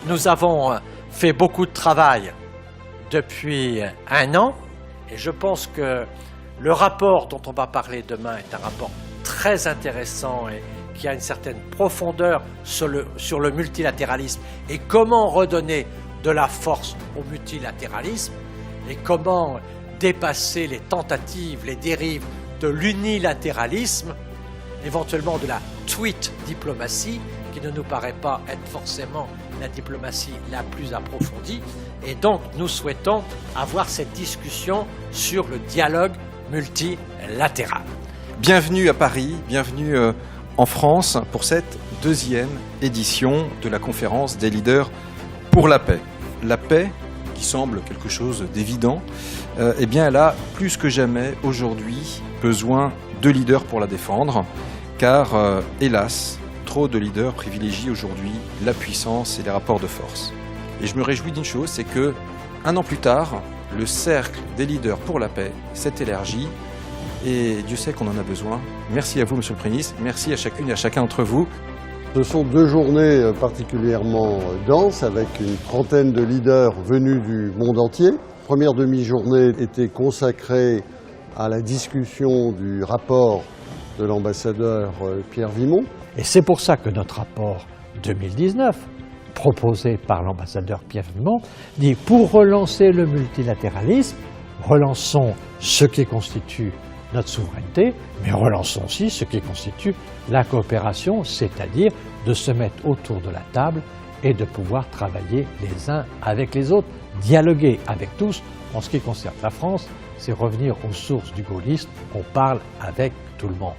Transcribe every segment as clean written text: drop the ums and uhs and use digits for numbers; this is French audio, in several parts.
Nous avons fait beaucoup de travail depuis un an et je pense que le rapport dont on va parler demain est un rapport très intéressant et qui a une certaine profondeur sur le multilatéralisme et comment redonner de la force au multilatéralisme et comment dépasser les tentatives, les dérives de l'unilatéralisme, éventuellement de la tweet diplomatie, qui ne nous paraît pas être forcément la diplomatie la plus approfondie. Et donc, nous souhaitons avoir cette discussion sur le dialogue multilatéral. Bienvenue à Paris, bienvenue en France pour cette deuxième édition de la conférence des leaders pour la paix. La paix, qui semble quelque chose d'évident, eh bien, elle a plus que jamais aujourd'hui besoin de leaders pour la défendre, car hélas, trop de leaders privilégient aujourd'hui la puissance et les rapports de force. Et je me réjouis d'une chose, c'est que, un an plus tard, le cercle des leaders pour la paix s'est élargi et Dieu sait qu'on en a besoin. Merci à vous, Monsieur le Premier ministre, merci à chacune et à chacun d'entre vous. Ce sont deux journées particulièrement denses avec une trentaine de leaders venus du monde entier. La première demi-journée était consacrée à la discussion du rapport de l'ambassadeur Pierre Vimont. Et c'est pour ça que notre rapport 2019, proposé par l'ambassadeur Pierre Vimont, dit pour relancer le multilatéralisme, relançons ce qui constitue notre souveraineté, mais relançons aussi ce qui constitue la coopération, c'est-à-dire de se mettre autour de la table et de pouvoir travailler les uns avec les autres, dialoguer avec tous. En ce qui concerne la France, c'est revenir aux sources du gaullisme, on parle avec tout le monde.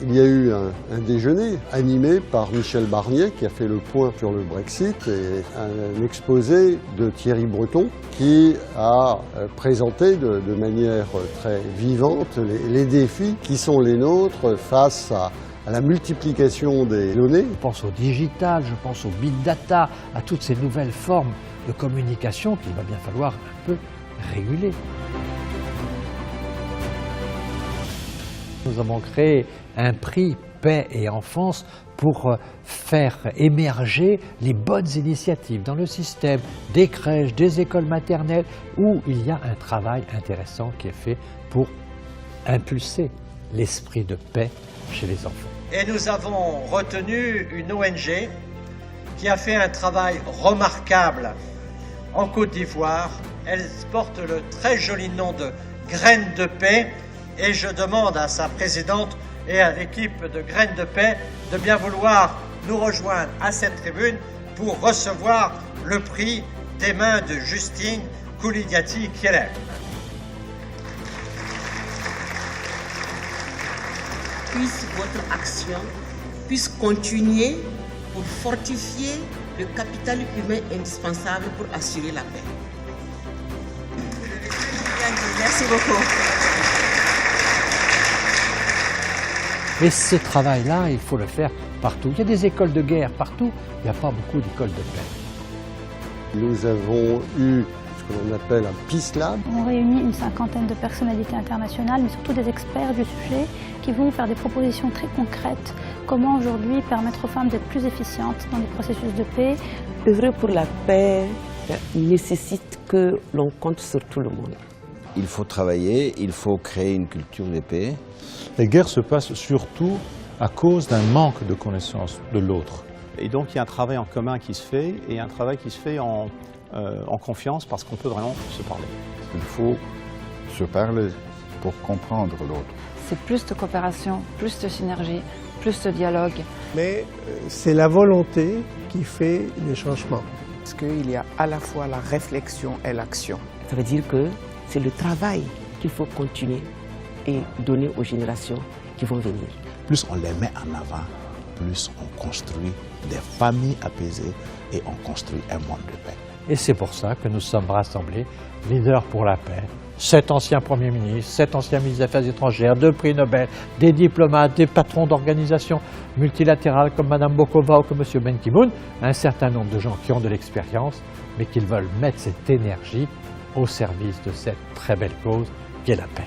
Il y a eu un déjeuner animé par Michel Barnier qui a fait le point sur le Brexit et un exposé de Thierry Breton qui a présenté de manière très vivante les défis qui sont les nôtres face à la multiplication des données. Je pense au digital, je pense au big data, à toutes ces nouvelles formes de communication qu'il va bien falloir un peu réguler. Nous avons créé un prix Paix et Enfance pour faire émerger les bonnes initiatives dans le système des crèches, des écoles maternelles, où il y a un travail intéressant qui est fait pour impulser l'esprit de paix chez les enfants. Et nous avons retenu une ONG qui a fait un travail remarquable en Côte d'Ivoire. Elle porte le très joli nom de Graines de Paix. Et je demande à sa présidente et à l'équipe de Graines de Paix de bien vouloir nous rejoindre à cette tribune pour recevoir le prix des mains de Justine Koulidiati-Kieler. Puisse votre action puisse continuer pour fortifier le capital humain indispensable pour assurer la paix. Merci beaucoup. Et ce travail-là, il faut le faire partout. Il y a des écoles de guerre partout, il n'y a pas beaucoup d'écoles de paix. Nous avons eu ce que l'on appelle un Peace Lab. On réunit une cinquantaine de personnalités internationales, mais surtout des experts du sujet, qui vont faire des propositions très concrètes. Comment aujourd'hui permettre aux femmes d'être plus efficientes dans les processus de paix. Œuvrer pour la paix nécessite que l'on compte sur tout le monde. Il faut travailler, il faut créer une culture de paix. Les guerres se passent surtout à cause d'un manque de connaissance de l'autre. Et donc il y a un travail en commun qui se fait, et un travail qui se fait en confiance parce qu'on peut vraiment se parler. Il faut se parler pour comprendre l'autre. C'est plus de coopération, plus de synergie, plus de dialogue. Mais c'est la volonté qui fait les changements. Parce qu'il y a à la fois la réflexion et l'action. Ça veut dire que c'est le travail qu'il faut continuer et donner aux générations qui vont venir. Plus on les met en avant, plus on construit des familles apaisées et on construit un monde de paix. Et c'est pour ça que nous sommes rassemblés, leaders pour la paix, 7 anciens premiers ministres, 7 anciens ministres des Affaires étrangères, 2 prix Nobel, des diplomates, des patrons d'organisations multilatérales comme Mme Bokova ou comme M. Ban Ki-moon, un certain nombre de gens qui ont de l'expérience, mais qui veulent mettre cette énergie au service de cette très belle cause qu'est la paix.